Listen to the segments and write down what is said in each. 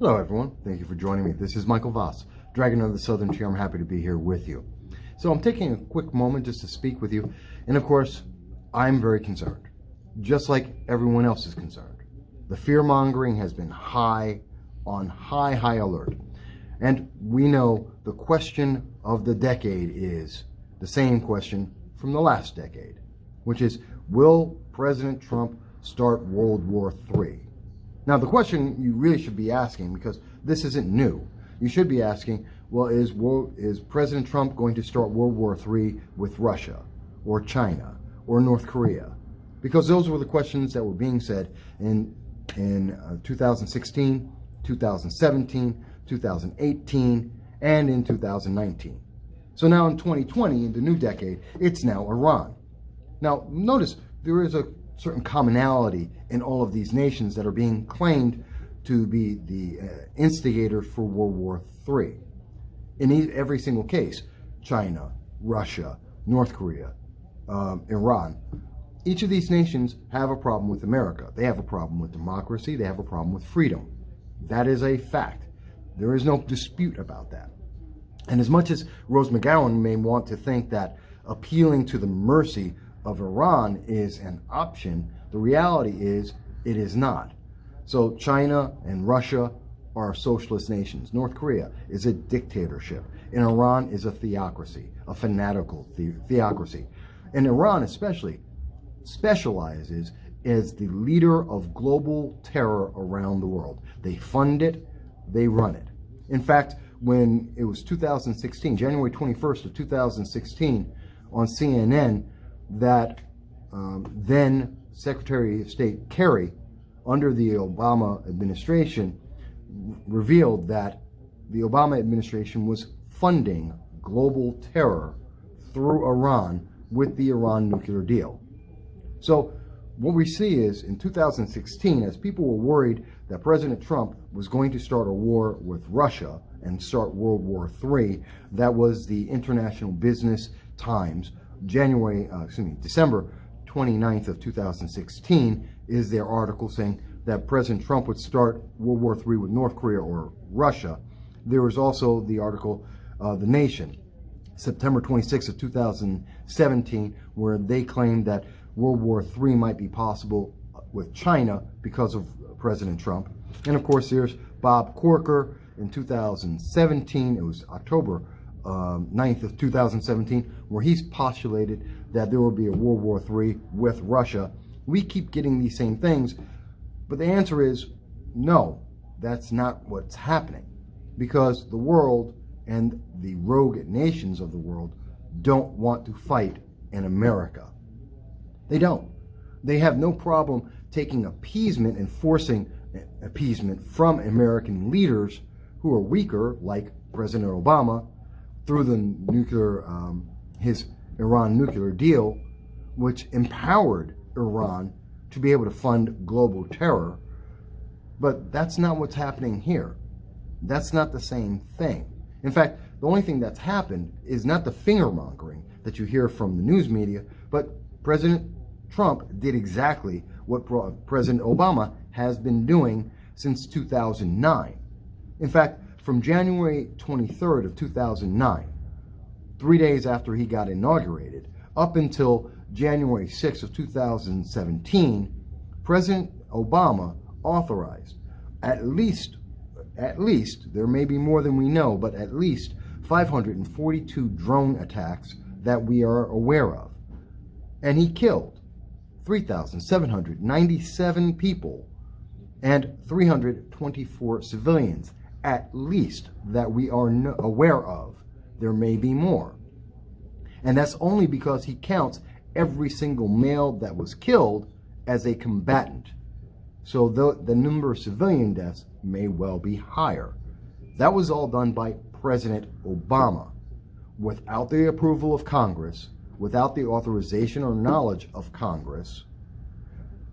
Hello everyone, thank you for joining me. This is Michael Voss, Dragon of the Southern Tier. I'm happy to be here with you. So I'm taking a quick moment just to speak with you, and of course, I'm very concerned, just like everyone else is concerned. The fear-mongering has been high alert, and we know the question of the decade is the same question from the last decade, which is, will President Trump start World War III? Now, the question you really should be asking, because this isn't new, you should be asking, well, is President Trump going to start World War III with Russia or China or North Korea? Because those were the questions that were being said in 2016, 2017, 2018, and in 2019. So now in 2020, in the new decade, it's now Iran. Now, notice there is a certain commonality in all of these nations that are being claimed to be the instigators for World War III. In every single case, China, Russia, North Korea, Iran, each of these nations have a problem with America. They have a problem with democracy. They have a problem with freedom. That is a fact. There is no dispute about that. And as much as Rose McGowan may want to think that appealing to the mercy of Iran is an option, the reality is it is not. So China and Russia are socialist nations. North Korea is a dictatorship. And Iran is a theocracy, a fanatical theocracy. And Iran especially specializes as the leader of global terror around the world. They fund it, they run it. In fact, when it was 2016, January 21st of 2016, on CNN, that then Secretary of State Kerry, under the Obama administration, revealed that the Obama administration was funding global terror through Iran with the Iran nuclear deal. So what we see is in 2016, as people were worried that President Trump was going to start a war with Russia and start World War III, that was the International Business Times, December 29th of 2016, is their article saying that President Trump would start World War III with North Korea or Russia. There was also the article, The Nation, September 26th of 2017, where they claimed that World War III might be possible with China because of President Trump. And of course, there's Bob Corker in 2017, it was October 9th of 2017, where he's postulated that there will be a World War III with Russia. We keep getting these same things, but the answer is no, that's not what's happening, because the world and the rogue nations of the world don't want to fight in America. They don't. They have no problem taking appeasement and forcing appeasement from American leaders who are weaker, like President Obama, through the nuclear, his Iran nuclear deal, which empowered Iran to be able to fund global terror. But that's not what's happening here. That's not the same thing. In fact, the only thing that's happened is not the finger-mongering that you hear from the news media, but President Trump did exactly what President Obama has been doing since 2009. In fact, from January 23rd of 2009, 3 days after he got inaugurated, up until January 6th of 2017, President Obama authorized at least, there may be more than we know, but at least 542 drone attacks that we are aware of. And he killed 3,797 people and 324 civilians, at least, that we are aware of. There may be more. And that's only because he counts every single male that was killed as a combatant. So the number of civilian deaths may well be higher. That was all done by President Obama, without the approval of Congress, without the authorization or knowledge of Congress,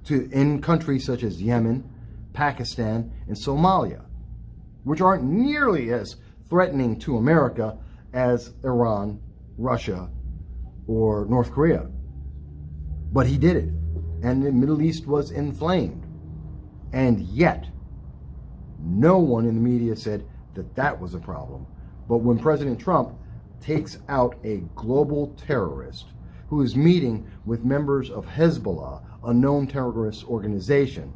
in countries such as Yemen, Pakistan, and Somalia, which aren't nearly as threatening to America as Iran, Russia, or North Korea. But he did it, and the Middle East was inflamed. And yet, No one in the media said that that was a problem. But when President Trump takes out a global terrorist who is meeting with members of Hezbollah, a known terrorist organization,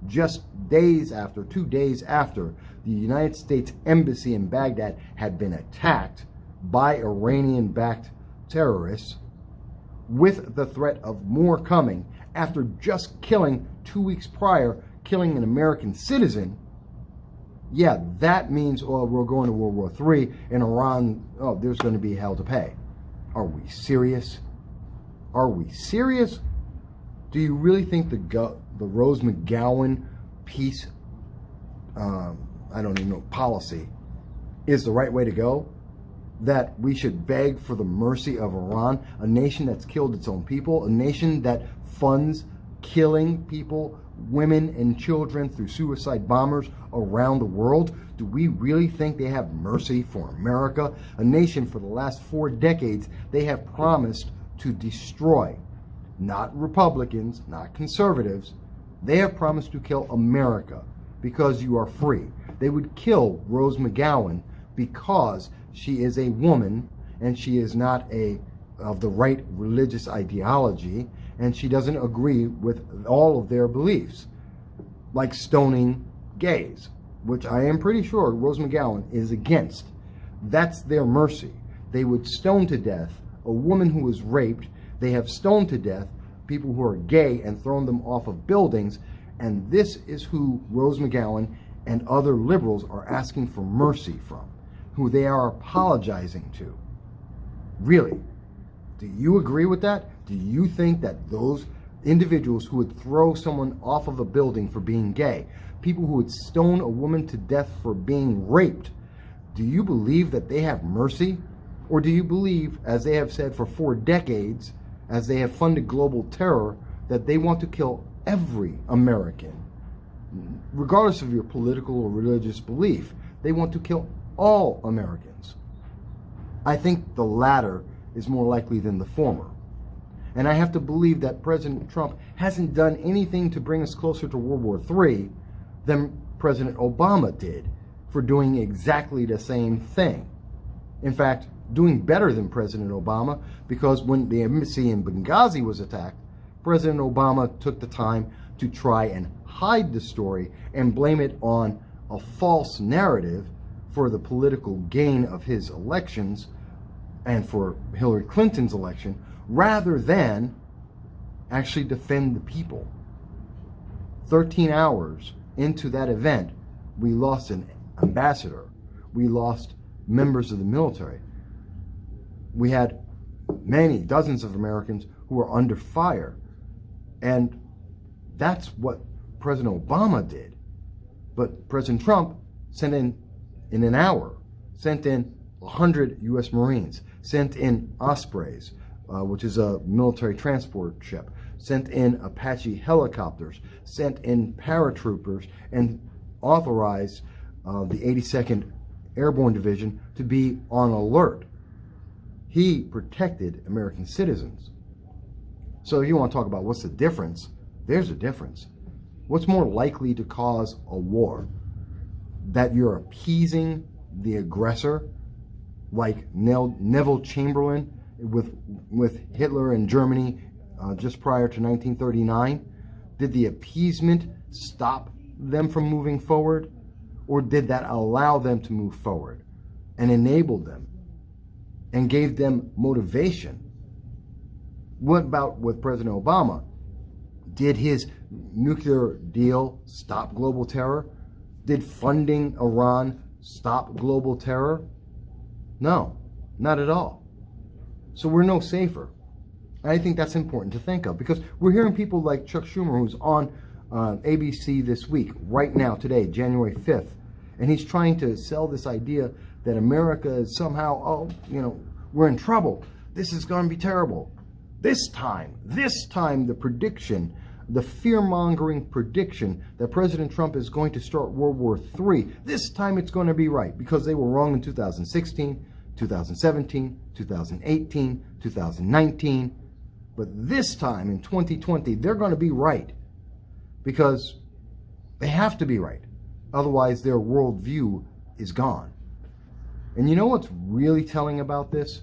just 2 days after the United States Embassy in Baghdad had been attacked by Iranian-backed terrorists, with the threat of more coming, after just killing 2 weeks prior, killing an American citizen, yeah, that means, oh, we're going to World War III, and Iran, oh, there's going to be hell to pay. Are we serious? Are we serious? Do you really think the Rose McGowan peace, I don't even know, policy is the right way to go? That we should beg for the mercy of Iran, a nation that's killed its own people, a nation that funds killing people, women and children through suicide bombers around the world? Do we really think they have mercy for America? A nation for the last 4 decades they have promised to destroy. Not Republicans, not conservatives. They have promised to kill America because you are free. They would kill Rose McGowan because she is a woman and she is not of the right religious ideology, and she doesn't agree with all of their beliefs, like stoning gays, which I am pretty sure Rose McGowan is against. That's their mercy. They would stone to death a woman who was raped. They have stoned to death people who are gay and thrown them off of buildings, and this is who Rose McGowan and other liberals are asking for mercy from, who they are apologizing to. Really? Do you agree with that? Do you think that those individuals who would throw someone off of a building for being gay, people who would stone a woman to death for being raped, do you believe that they have mercy? Or do you believe, as they have said for 4 decades, as they have funded global terror, that they want to kill every American, regardless of your political or religious belief? They want to kill all Americans. I think the latter is more likely than the former. And I have to believe that President Trump hasn't done anything to bring us closer to World War III than President Obama did for doing exactly the same thing. In fact, doing better than President Obama, because when the embassy in Benghazi was attacked, President Obama took the time to try and hide the story and blame it on a false narrative for the political gain of his elections and for Hillary Clinton's election, rather than actually defend the people. 13 hours into that event, we lost an ambassador. We lost members of the military. We had dozens of Americans who were under fire. And that's what President Obama did. But President Trump sent in an hour, sent in 100 U.S. Marines, sent in Ospreys, which is a military transport ship, sent in Apache helicopters, sent in paratroopers, and authorized the 82nd Airborne Division to be on alert. He protected American citizens. So if you want to talk about what's the difference, there's a difference. What's more likely to cause a war? That you're appeasing the aggressor, like Neville Chamberlain with Hitler in Germany just prior to 1939? Did the appeasement stop them from moving forward? Or did that allow them to move forward and enable them and gave them motivation? What about with President Obama? Did his nuclear deal stop global terror? Did funding Iran stop global terror? No, not at all. So we're no safer. I think that's important to think of, because we're hearing people like Chuck Schumer, who's on ABC this week, right now, today, January 5th, and he's trying to sell this idea that America is somehow, we're in trouble. This is going to be terrible. This time, the prediction, the fear-mongering prediction that President Trump is going to start World War III, this time it's going to be right, because they were wrong in 2016, 2017, 2018, 2019. But this time in 2020, they're going to be right, because they have to be right. Otherwise, their worldview is gone. And you know what's really telling about this?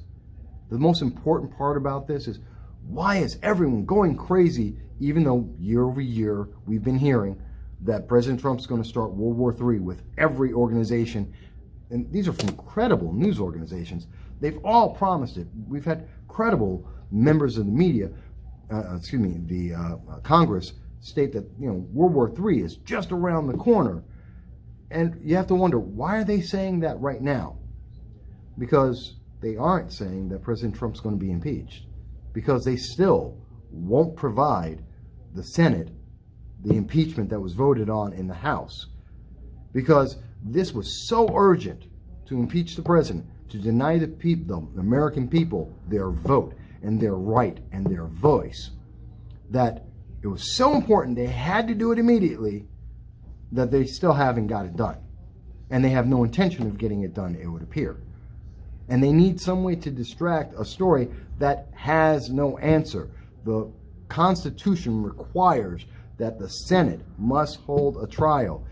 The most important part about this is, why is everyone going crazy, even though year over year we've been hearing that President Trump's going to start World War III with every organization, and these are from credible news organizations. They've all promised it. We've had credible members of the media, Congress, state that World War III is just around the corner. And you have to wonder, why are they saying that right now? Because they aren't saying that President Trump's going to be impeached, because they still won't provide the Senate the impeachment that was voted on in the House, because this was so urgent to impeach the president, to deny the American people their vote and their right and their voice, that it was so important they had to do it immediately, that they still haven't got it done. And they have no intention of getting it done, it would appear. And they need some way to distract a story that has no answer. The Constitution requires that the Senate must hold a trial.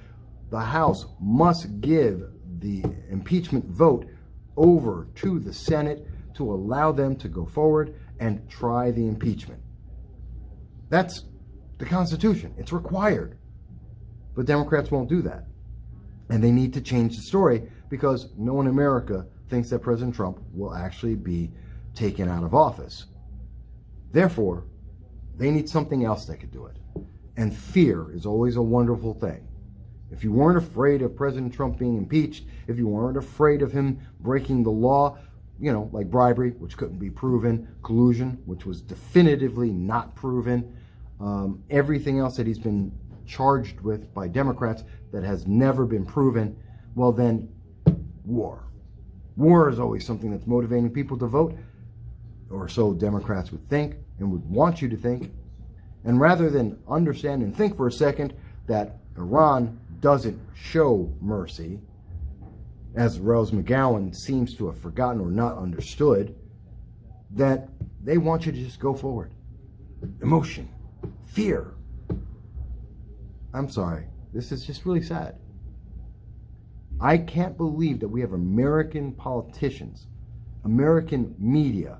The House must give the impeachment vote over to the Senate to allow them to go forward and try the impeachment. That's the Constitution. It's required. But Democrats won't do that. And they need to change the story, because no one in America thinks that President Trump will actually be taken out of office. Therefore, they need something else that could do it. And fear is always a wonderful thing. If you weren't afraid of President Trump being impeached, if you weren't afraid of him breaking the law, like bribery, which couldn't be proven, collusion, which was definitively not proven, everything else that he's been charged with by Democrats that has never been proven, well then, war. War is always something that's motivating people to vote, or so Democrats would think and would want you to think. And rather than understand and think for a second that Iran doesn't show mercy, as Rose McGowan seems to have forgotten or not understood, that they want you to just go forward. Emotion, fear. I'm sorry, this is just really sad. I can't believe that we have American politicians, American media,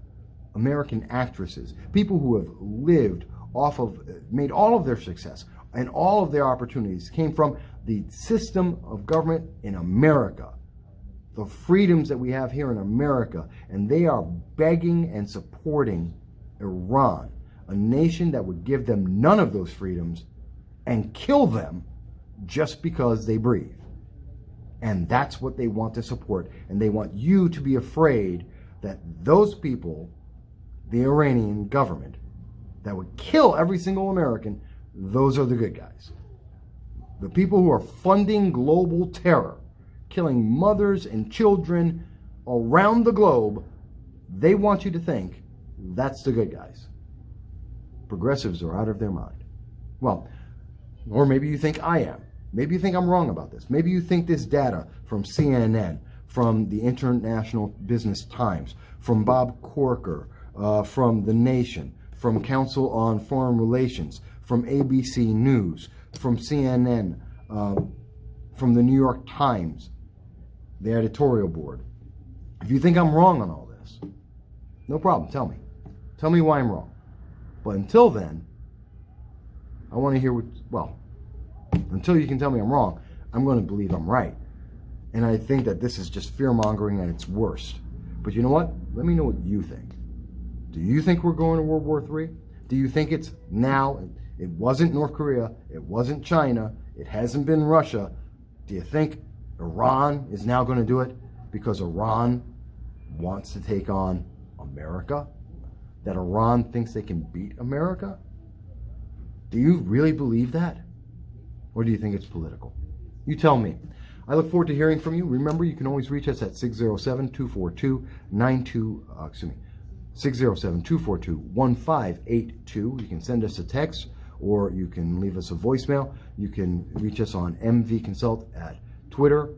American actresses, people who have lived off of, made all of their success and all of their opportunities came from the system of government in America, the freedoms that we have here in America, and they are begging and supporting Iran, a nation that would give them none of those freedoms and kill them just because they breathe. And that's what they want to support. And they want you to be afraid that those people, the Iranian government, that would kill every single American, those are the good guys. The people who are funding global terror, killing mothers and children around the globe, they want you to think that's the good guys. Progressives are out of their mind. Well, or maybe you think I am. Maybe you think I'm wrong about this. Maybe you think this data from CNN, from the International Business Times, from Bob Corker, from The Nation, from Council on Foreign Relations, from ABC News, from CNN, from the New York Times, the editorial board. If you think I'm wrong on all this, no problem, tell me. Tell me why I'm wrong. But until then, I want to hear until you can tell me I'm wrong, I'm going to believe I'm right. And I think that this is just fear-mongering at its worst. But you know what? Let me know what you think. Do you think we're going to World War III? Do you think it's now? It wasn't North Korea. It wasn't China. It hasn't been Russia. Do you think Iran is now going to do it because Iran wants to take on America? That Iran thinks they can beat America? Do you really believe that? Or do you think it's political? You tell me. I look forward to hearing from you. Remember, you can always reach us at 607-242-1582. You can send us a text, or you can leave us a voicemail. You can reach us on MV Consult at Twitter,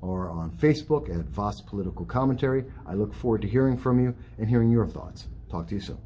or on Facebook at Voss Political Commentary. I look forward to hearing from you and hearing your thoughts. Talk to you soon.